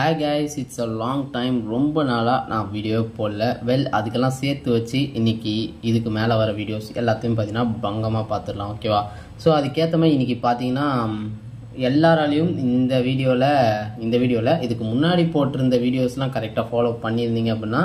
Hi guys, it's a long time. ரொம்ப நாளா நான் வீடியோ போடல. வெல் அதுக்கெல்லாம் சேர்த்து வச்சு இன்னைக்கு இதுக்கு மேலே வர வீடியோஸ் எல்லாத்தையும் பார்த்தீங்கன்னா பங்கமாக பார்த்துடலாம். ஓகேவா? ஸோ அதுக்கேற்ற மாதிரி இன்னைக்கு பார்த்தீங்கன்னா எல்லாராலையும் இந்த வீடியோவில் இதுக்கு முன்னாடி போட்டிருந்த வீடியோஸ்லாம் கரெக்டாக ஃபாலோ பண்ணியிருந்தீங்க அப்படின்னா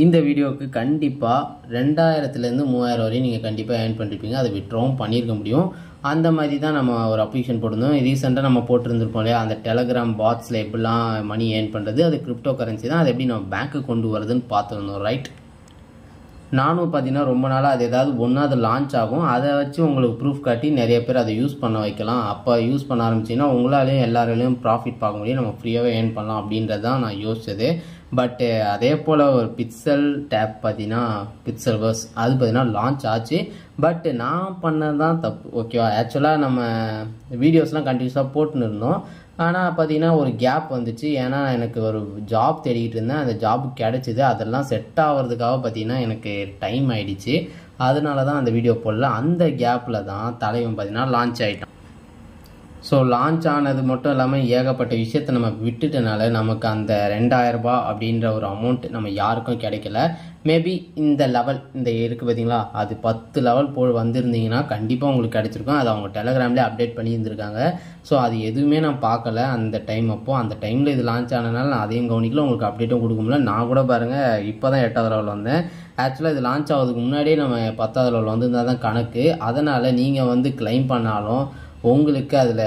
இந்த வீடியோவுக்கு கண்டிப்பாக 2000லேருந்து 3000 வரையும் நீங்கள் கண்டிப்பாக ஏர்ன் பண்ணிருப்பீங்க. அதை விட்ரவும் பண்ணியிருக்க முடியும். அந்த மாதிரி தான் நம்ம ஒரு அப்ளிகேஷன் போட்டிருந்தோம். ரீசெண்டாக நம்ம போட்டிருந்துருப்போம் இல்லையா, அந்த டெலகிராம் பாட்ஸில் எப்படிலாம் மணி ஏர்ன் பண்ணுறது, அது கிரிப்டோ கரன்சி தான், அது எப்படி நம்ம பேங்க்கு கொண்டு வரதுன்னு பார்த்துருந்தோம். ரைட், நானும் பார்த்தீங்கன்னா ரொம்ப நாளாக அது ஏதாவது ஒன்றாவது லான்ச் ஆகும், அதை வச்சு உங்களுக்கு ப்ரூஃப் காட்டி நிறைய பேர் அதை யூஸ் பண்ண வைக்கலாம். அப்போ யூஸ் பண்ண ஆரம்பிச்சிங்கன்னா உங்களாலேயும் எல்லாராலையும் ப்ராஃபிட் பார்க்க முடியும், நம்ம ஃப்ரீயாகவே ஏர்ன் பண்ணலாம் அப்படின்றது தான் நான் யோசிச்சது. பட்டு அதே போல் ஒரு பிக்சல் டேப் பார்த்தீங்கன்னா பிக்சல் வர்ஸ் அது பார்த்தீங்கன்னா லான்ச் ஆச்சு. பட் நான் பண்ணது தான் தப்பு. ஓகேவா? ஆக்சுவலாக நம்ம வீடியோஸ்லாம் கண்டினியூஸாக போட்டுன்னு இருந்தோம். ஆனால் பார்த்தீங்கன்னா ஒரு கேப் வந்துச்சு. ஏன்னா எனக்கு ஒரு ஜாப் தேடிக்கிட்டு இருந்தேன், அந்த ஜாப் கிடச்சிது. அதெல்லாம் செட் ஆகிறதுக்காக பார்த்தீங்கன்னா எனக்கு டைம் ஆகிடுச்சு. அதனால தான் அந்த வீடியோ போடல. அந்த கேப்பில் தான் தலைவன் பார்த்தீங்கன்னா லான்ச் ஆகிட்டான். ஸோ லான்ச் ஆனது மட்டும் இல்லாமல் ஏகப்பட்ட விஷயத்தை நம்ம விட்டுட்டனால நமக்கு அந்த 2000 ரூபாய் அப்படின்ற ஒரு அமௌண்ட் நம்ம யாருக்கும் கிடைக்கல. மேபி இந்த லெவல் இந்த இருக்குது பார்த்தீங்களா, அது 10 லெவல் வந்திருந்தீங்கன்னா கண்டிப்பாக உங்களுக்கு கிடைச்சிருக்கும். அது அவங்க டெலகிராம்லேயே அப்டேட் பண்ணியிருந்திருக்காங்க. ஸோ அது எதுவுமே நான் பார்க்கல அந்த டைம். அந்த டைமில் இது லான்ச் ஆனதுனால நான் அதையும் கவனிக்கல, உங்களுக்கு அப்டேட்டும் கொடுக்க முடியல. நான் கூட பாருங்கள் இப்போ தான் 8வது லெவல் வந்தேன். ஆக்சுவலாக இது லான்ச் ஆகிறதுக்கு முன்னாடியே நம்ம 10வது லெவல் வந்திருந்தால் தான் கணக்கு. அதனால் நீங்கள் கிளைம் பண்ணாலும் உங்களுக்கு அதில்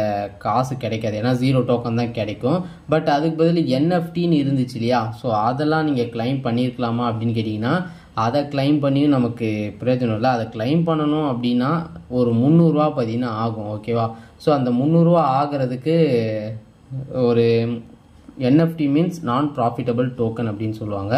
காசு கிடைக்காது, ஏன்னா 0 டோக்கன் தான் கிடைக்கும். பட் அதுக்கு பதில் என்எஃப்டின்னு இருந்துச்சு இல்லையா, ஸோ அதெல்லாம் நீங்கள் கிளைம் பண்ணியிருக்கலாமா அப்படின்னு கேட்டிங்கன்னா அதை கிளைம் பண்ணியும் நமக்கு பிரயோஜனம் இல்லை. அதை கிளைம் பண்ணணும் அப்படின்னா ஒரு 300 ரூபா பார்த்தீங்கன்னா ஆகும். ஓகேவா? ஸோ அந்த 300 ரூபா ஆகிறதுக்கு ஒரு NFT மீன்ஸ் நான் ப்ராஃபிட்டபிள் டோக்கன் அப்படின்னு சொல்லுவாங்க.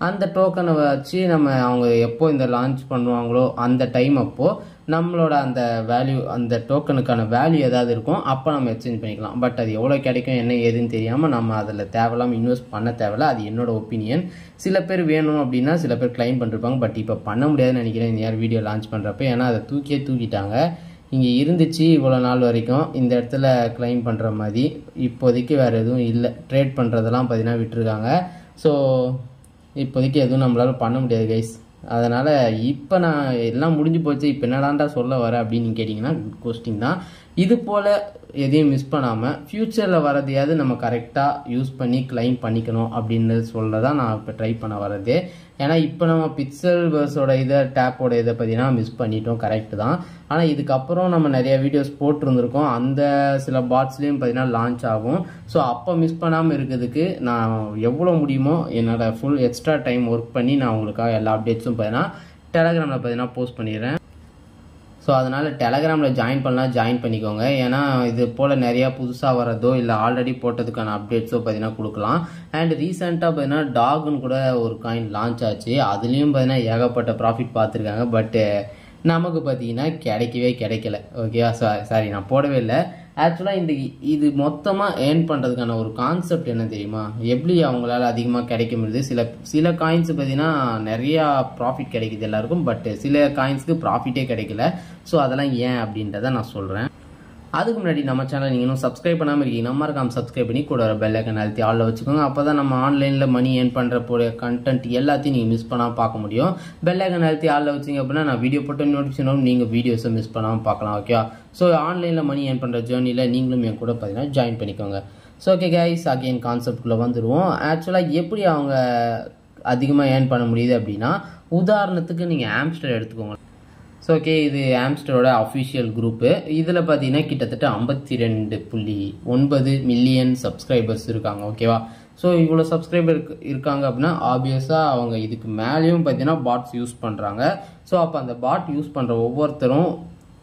அந்த டோக்கனை வச்சு நம்ம அவங்க எப்போ இந்த லான்ச் பண்ணுவாங்களோ அந்த டைம் அப்போது நம்மளோட அந்த வேல்யூ, அந்த டோக்கனுக்கான வேல்யூ ஏதாவது இருக்கும், அப்போ நம்ம எக்ஸ்சேஞ்ச் பண்ணிக்கலாம். பட் அது எவ்வளோ கிடைக்கும் என்ன ஏதுன்னு தெரியாமல் நம்ம அதில் தேவையில்லாமல் இன்வெஸ்ட் பண்ண தேவையில்ல. அது என்னோட ஒப்பீனியன். சில பேர் வேணும் அப்படின்னா சில பேர் கிளைம் பண்ணிருப்பாங்க. பட் இப்போ பண்ண முடியாதுன்னு நினைக்கிறேன் இந்த யார் வீடியோ லான்ச் பண்ணுறப்ப. ஏன்னா அதை தூக்கிட்டாங்க. இங்கே இருந்துச்சு இவ்வளோ நாள் வரைக்கும், இந்த இடத்துல கிளைம் பண்ணுற மாதிரி இப்போதைக்கு வேறு எதுவும் இல்லை. ட்ரேட் பண்ணுறதெல்லாம் பார்த்தீங்கன்னா விட்டுருக்காங்க. ஸோ இப்போதைக்கு எதுவும் நம்மளால் பண்ண முடியாது கைஸ். அதனால் இப்போ நான் எல்லாம் முடிஞ்சு போச்சு, இப்போ என்னடாண்டா சொல்ல வர அப்படின்னு கேட்டிங்கன்னா கொஸ்டின் தான். இது போல் எதையும் மிஸ் பண்ணாமல் ஃப்யூச்சரில் வரதையாவது நம்ம கரெக்டாக யூஸ் பண்ணி கிளைம் பண்ணிக்கணும் அப்படின்றது சொல்ல தான் நான் இப்போ ட்ரை பண்ண வரது. ஏன்னா இப்போ நம்ம பிக்சல் வர்ஸோட டேப்போட இதை பார்த்தீங்கன்னா மிஸ் பண்ணிட்டோம், கரெக்டு தான். ஆனால் இதுக்கப்புறம் நம்ம நிறைய வீடியோஸ் போட்டிருந்துருக்கோம், அந்த சில பாட்ஸ்லேயும் பார்த்தீங்கன்னா லான்ச் ஆகும். ஸோ அப்போ மிஸ் பண்ணாமல் இருக்கிறதுக்கு நான் எவ்வளோ முடியுமோ என்னோடய ஃபுல் எக்ஸ்ட்ரா டைம் ஒர்க் பண்ணி நான் உங்களுக்காக எல்லா அப்டேட்ஸும் பார்த்தீங்கன்னா டெலகிராமில் பார்த்தீங்கன்னா போஸ்ட் பண்ணிடுறேன். ஸோ அதனால் டெலகிராமில் ஜாயின் பண்ணலாம், ஜாயின் பண்ணிக்கோங்க. ஏன்னா இது போல் நிறையா புதுசாக வரதோ இல்லை ஆல்ரெடி போட்டதுக்கான அப்டேட்ஸோ பார்த்தீங்கன்னா கொடுக்கலாம். அண்ட் ரீசெண்டாக பார்த்தீங்கன்னா டாகுன்னு கூட ஒரு காயின் லான்ச் ஆச்சு. அதுலேயும் பார்த்தீங்கன்னா ஏகப்பட்ட ப்ராஃபிட் பார்த்துருக்காங்க. பட்டு நமக்கு பார்த்தீங்கன்னா கிடைக்கல. ஓகேவா? சாரி நான் போடவே இல்லை. ஆக்சுவலாக இது மொத்தமாக ஏர்ன் பண்ணுறதுக்கான ஒரு கான்செப்ட் என்ன தெரியுமா, எப்படி அவங்களால அதிகமாக கிடைக்க முடியுது. சில காயின்ஸ் பார்த்தீங்கன்னா நிறையா ப்ராஃபிட் கிடைக்குது எல்லாருக்கும், பட் சில காயின்ஸுக்கு ப்ராஃபிட்டே கிடைக்கல. ஸோ அதெல்லாம் ஏன் அப்படின்றத நான் சொல்கிறேன். அதுக்கு முன்னாடி நம்ம சேனல் நீங்கள் இன்னும் சப்ஸ்கிரைப் பண்ணாமல் இருக்கீங்க, மறக்காம சப்ஸ்கிரைப் பண்ணி கூட வர பெல் ஐக்கான் அழுத்தி ஆளில் வச்சுக்கோங்க. அப்போ தான் நம்ம ஆன்லைனில் மணி ஏர்ன் பண்ணுற கண்டென்ட் எல்லாத்தையும் நீங்கள் மிஸ் பண்ணாமல் பார்க்க முடியும். பெல் ஐக்கான் அழுத்தி ஆளில் வச்சிங்க அப்படின்னா நான் வீடியோ போட்ட நோட்டிஃபிகேஷன் வரும், நீங்கள் வீடியோஸை மிஸ் பண்ணாமல் பார்க்கலாம். ஓகேவா? ஸோ ஆன்லைனில் மணி ஏர்ன் பண்ணுற ஜேர்னியில் நீங்களும் என் கூட பார்த்தீங்கன்னா ஜாயின் பண்ணிக்கோங்க. ஸோ ஓகே கைஸ், அகெயின் கான்செப்ட்குள்ளே வந்துடுவோம். ஆக்சுவலாக எப்படி அவங்க அதிகமாக ஏர்ன் பண்ண முடியுது அப்படின்னா, உதாரணத்துக்கு நீங்கள் ஆம்ஸ்டர் எடுத்துக்கோங்க. ஸோ ஓகே, இது ஆம்ஸ்டரோட அஃபிஷியல் குரூப்பு. இதில் பார்த்தீங்கன்னா கிட்டத்தட்ட 52.9 மில்லியன் சப்ஸ்கிரைபர்ஸ் இருக்காங்க. ஓகேவா? ஸோ இவ்வளோ சப்ஸ்கிரைபர் இருக்காங்க அப்படின்னா ஆப்வியஸாக அவங்க இதுக்கு மேலேயும் பார்த்தீங்கன்னா பாட்ஸ் யூஸ் பண்ணுறாங்க. ஸோ அப்போ அந்த பாட் யூஸ் பண்ணுற ஒவ்வொருத்தரும்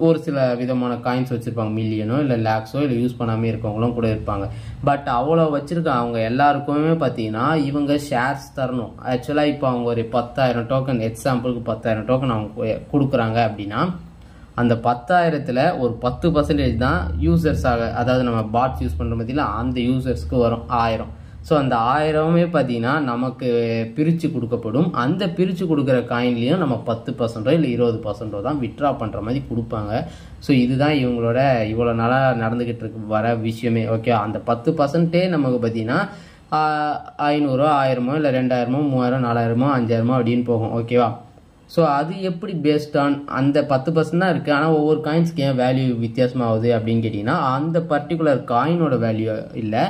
ஒரு சில விதமான காயின்ஸ் வச்சுருப்பாங்க, மில்லியனோ இல்லை லேக்ஸோ இல்லை யூஸ் பண்ணாமல் இருக்கவங்களும் கூட இருப்பாங்க. பட் அவ்வளோ வச்சுருக்க அவங்க எல்லாருக்குமே பார்த்தீங்கன்னா இவங்க ஷேர்ஸ் தரணும். ஆக்சுவலாக இப்போ அவங்க ஒரு 10,000 டோக்கன், எக்ஸாம்பிளுக்கு 10,000 டோக்கன் அவங்க கொடுக்குறாங்க அப்படின்னா அந்த 10,000ல் ஒரு 10% தான் யூசர்ஸாக, அதாவது நம்ம பாட்ஸ் யூஸ் பண்ணுற மாதிரில அந்த யூசர்ஸ்க்கு வரும் 1000. ஸோ அந்த 1000மே பார்த்தீங்கன்னா நமக்கு பிரித்து கொடுக்கப்படும். அந்த பிரித்து கொடுக்குற காயின்லேயும் நம்ம 10% இல்லை 20% தான் விட்ரா பண்ணுற மாதிரி கொடுப்பாங்க. ஸோ இதுதான் இவங்களோட இவ்வளோ நாளாக நடந்துக்கிட்டு வர விஷயமே. ஓகே, அந்த 10% நமக்கு பார்த்தீங்கன்னா 500 1000 இல்லை 2000 3000 4000 5000 அப்படின்னு போகும். ஓகேவா? ஸோ அது எப்படி பேஸ்ட் ஆன் அந்த 10% தான் இருக்குது. ஆனால் ஒவ்வொரு காயின்ஸ்க்கு ஏன் வேல்யூ வித்தியாசமாகுது அப்படின்னு கேட்டிங்கன்னா அந்த பர்டிகுலர் காயினோட வேல்யூ இல்லை,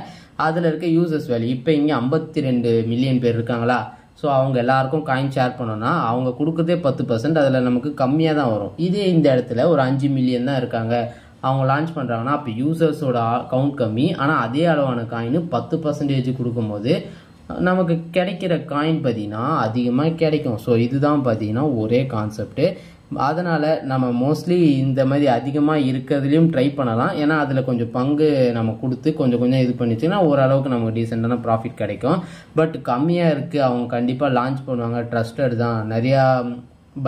அதில் இருக்க யூசர்ஸ் வேல்யூ. இப்போ இங்கே 52 மில்லியன் பேர் இருக்காங்களா, ஸோ அவங்க எல்லாருக்கும் காயின் ஷேர் பண்ணோன்னா அவங்க கொடுக்குறதே 10%, அதில் நமக்கு கம்மியாக தான் வரும். இதே இந்த இடத்துல ஒரு 5 மில்லியன் தான் இருக்காங்க, அவங்க லான்ச் பண்ணுறாங்கன்னா அப்போ யூசர்ஸோட கவுண்ட் கம்மி, ஆனால் அதே அளவான காயின் 10% கொடுக்கும்போது நமக்கு கிடைக்கிற காயின் பார்த்தீங்கன்னா அதிகமாக கிடைக்கும். ஸோ இதுதான் பார்த்தீங்கன்னா ஒரே கான்செப்ட்டு. அதனால் நம்ம மோஸ்ட்லி இந்த மாதிரி அதிகமாக இருக்கிறதுலையும் ட்ரை பண்ணலாம். ஏன்னா அதில் கொஞ்சம் பங்கு நம்ம கொடுத்து கொஞ்சம் இது பண்ணிச்சுன்னா ஓரளவுக்கு நமக்கு டீசெண்டான ப்ராஃபிட் கிடைக்கும். பட் கம்மியாக இருக்குது, அவங்க கண்டிப்பாக லான்ச் பண்ணுவாங்க, ட்ரஸ்டட் தான், நிறையா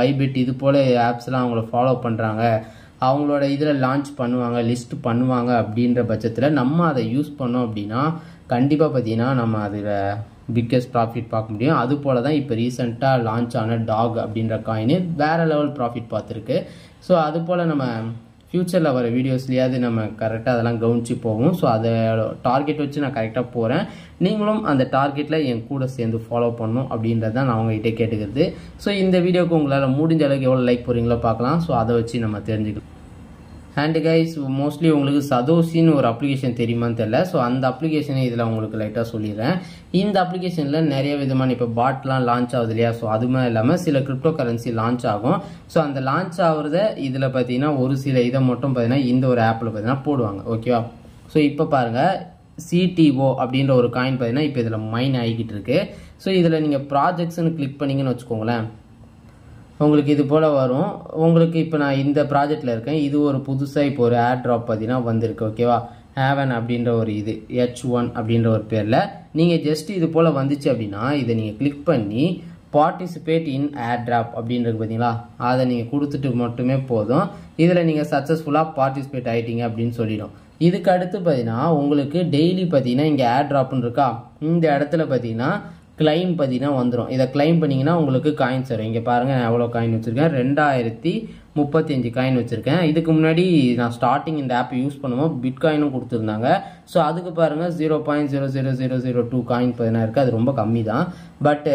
பைபிட் இது போல் ஆப்ஸ்லாம் அவங்கள ஃபாலோ பண்ணுறாங்க, அவங்களோட இதில் லான்ச் பண்ணுவாங்க, லிஸ்ட் பண்ணுவாங்க. அப்படின்ற பட்சத்தில் நம்ம அதை யூஸ் பண்ணோம் அப்படின்னா கண்டிப்பாக பார்த்தீங்கன்னா நம்ம அதில் பிக்கஸ்ட் ப்ராஃபிட் பார்க்க முடியும். அது போல் தான் இப்போ ரீசெண்டாக லான்ச் ஆன டாக் அப்படின்ற காயின் வேறு லெவல் ப்ராஃபிட் பார்த்துருக்கு. ஸோ அது போல் நம்ம ஃப்யூச்சரில் வர வீடியோஸ்லேயாவது நம்ம கரெக்டாக அதெல்லாம் கவனித்து போகும். ஸோ அதை டார்கெட் வச்சு நான் கரெக்டாக போகிறேன், நீங்களும் அந்த டார்கெட்டில் என் கூட சேர்ந்து ஃபாலோ பண்ணணும் அப்படின்றது தான் நான் உங்கள்கிட்ட கேட்டுக்கிறது. ஸோ இந்த வீடியோக்கு உங்களால் முடிஞ்ச அளவுக்கு எவ்வளோ லைக் போகிறீங்களோ பார்க்கலாம். ஸோ அதை வச்சு நம்ம தெரிஞ்சுக்கலாம். அண்ட் கைஸ், மோஸ்ட்லி உங்களுக்கு சதோஷின்னு ஒரு அப்ளிகேஷன் தெரியுமான்னு தெரியல. ஸோ அந்த அப்ளிகேஷனை இதில் உங்களுக்கு லைட்டாக சொல்லிடுறேன். இந்த அப்ளிகேஷனில் நிறைய விதமான இப்போ பாட்லாம் லான்ச் ஆகுது இல்லையா, ஸோ அது மாதிரி இல்லாமல் சில கிரிப்டோ கரன்சி லான்ச் ஆகும். ஸோ அந்த லான்ச் ஆகுறத இதில் பார்த்தீங்கன்னா ஒரு சில இதை மட்டும் பார்த்தீங்கன்னா இந்த ஒரு ஆப்பில் பார்த்தீங்கன்னா போடுவாங்க. ஓகேவா? ஸோ இப்போ பாருங்கள், CTO அப்படின்ற ஒரு காயின் பார்த்தீங்கன்னா இப்போ இதில் மைன் ஆகிக்கிட்டு இருக்கு. ஸோ இதில் நீங்கள் ப்ராஜெக்ட்ஸ்னு கிளிக் பண்ணிங்கன்னு வச்சுக்கோங்களேன், உங்களுக்கு இது போல் வரும். உங்களுக்கு இப்போ நான் இந்த ப்ராஜெக்டில் இருக்கேன், இது ஒரு புதுசாக இப்போ ஒரு ஏர் ட்ராப் பார்த்தீங்கன்னா வந்திருக்கு. ஓகேவா? ஹேவன் அப்படின்ற ஒரு இது H1 அப்படின்ற ஒரு பேரில் நீங்கள் ஜஸ்ட் இது போல் வந்துச்சு அப்படின்னா இதை நீங்கள் கிளிக் பண்ணி பார்ட்டிசிபேட் இன் ஏர் ட்ராப் அப்படின்றது பார்த்தீங்களா, அதை நீங்கள் கொடுத்துட்டு மட்டுமே போதும். இதில் நீங்கள் சக்ஸஸ்ஃபுல்லாக பார்ட்டிசிபேட் ஆகிட்டீங்க அப்படின்னு சொல்லிடும். இதுக்கு அடுத்து பார்த்தீங்கன்னா உங்களுக்கு டெய்லி பார்த்தீங்கன்னா இங்கே ஏர் ட்ராப்னு இருக்கா, இந்த இடத்துல பார்த்தீங்கன்னா கிளைம் பார்த்தீங்கன்னா வந்துடும். இதை கிளைம் பண்ணிங்கன்னா உங்களுக்கு காயின்ஸ் வரும். இங்கே பாருங்கள், நான் எவ்வளோ காயின் வச்சுருக்கேன், 2035 காயின் வச்சுருக்கேன். இதுக்கு முன்னாடி நான் ஸ்டார்டிங் இந்த ஆப் யூஸ் பண்ணுவோம் பிட்காயினும் கொடுத்துருந்தாங்க. ஸோ அதுக்கு பாருங்கள் 0.00002 காயின் பார்த்தீங்கன்னா இருக்குது, அது ரொம்ப கம்மி தான். பட்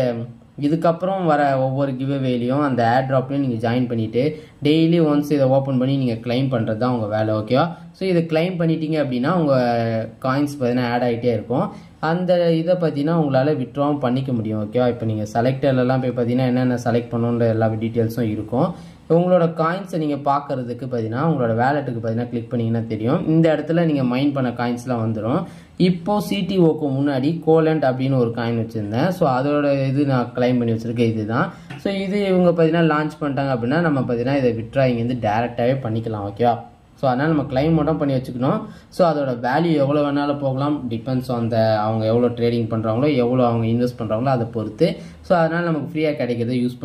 இதுக்கப்புறம் வர ஒவ்வொரு கிவ்அவேலையும் அந்த ஏர் ட்ராப்லையும் நீங்கள் ஜாயின் பண்ணிவிட்டு டெய்லி ஒன்ஸ் இதை ஓப்பன் பண்ணி நீங்கள் கிளைம் பண்ணுறது தான் உங்கள் வேலை. ஓகேவா? ஸோ இதை கிளைம் பண்ணிட்டீங்க அப்படின்னா உங்கள் காயின்ஸ் பார்த்தீங்கன்னா ஆட் ஆகிட்டே இருக்கும். அந்த இதை பார்த்தீங்கன்னா உங்களால் விட்ராவும் பண்ணிக்க முடியும். ஓகேவா? இப்போ நீங்கள் செலக்டர்லாம் போய் பார்த்தீங்கன்னா என்னென்ன செலக்ட் பண்ணணுன்ற எல்லா டீட்டெயில்ஸும் இருக்கும். உங்களோட காயின்ஸை நீங்கள் பார்க்குறதுக்கு பார்த்தீங்கன்னா உங்களோட வேலெட்டுக்கு பார்த்தீங்கன்னா கிளிக் பண்ணிங்கன்னா தெரியும். இந்த இடத்துல நீங்கள் மைண்ட் பண்ண காயின்ஸ்லாம் வந்துடும். இப்போது CTOக்கு முன்னாடி கோலண்ட் அப்படின்னு ஒரு காயின் வச்சுருந்தேன். ஸோ அதோட இது நான் கிளைம் பண்ணி வச்சுருக்கேன், இது தான். ஸோ இது இவங்க பார்த்தீங்கன்னா லான்ச் பண்ணிட்டாங்க அப்படின்னா நம்ம பார்த்தீங்கன்னா இதை விட்ரா இங்கேருந்து டேரெக்டாகவே பண்ணிக்கலாம். ஓகேவா? ஸோ அதனால் நம்ம கிளைம் மட்டும் பண்ணி வச்சுக்கணும். ஸோ அதோட வேல்யூ எவ்வளோ வேணாலும் போகலாம், டிபெண்ட்ஸ் ஆன் அவங்க எவ்வளோ ட்ரேடிங் பண்ணுறாங்களோ எவ்வளோ அவங்க இன்வெஸ்ட் பண்ணுறாங்களோ அதை பொறுத்து. ஸோ அதனால் நமக்கு ஃப்ரீயாக கிடைக்கிறத யூஸ்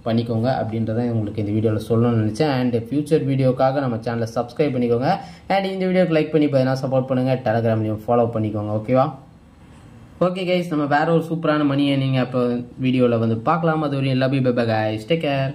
பண்ணிக்கோங்க அப்படின்றத உங்களுக்கு இந்த வீடியோவில் சொல்லணும்னு நினச்சேன். அண்ட் ஃபியூச்சர் வீடியோக்காக நம்ம சேனலை சப்ஸ்கிரைப் பண்ணிக்கோங்க. அண்ட் இந்த வீடியோக்கு லைக் பண்ணி பார்த்தீங்கன்னா சப்போர்ட் பண்ணுங்கள், டெலகிராம்லையும் ஃபாலோ பண்ணிக்கோங்க. ஓகேவா? ஓகே கைஸ், நம்ம வேறு ஒரு சூப்பரான மணி ஏர்னிங் அப்போ வீடியோவில் வந்து பார்க்கலாம். அது ஒரு எல்லாமே bye bye guys, take care.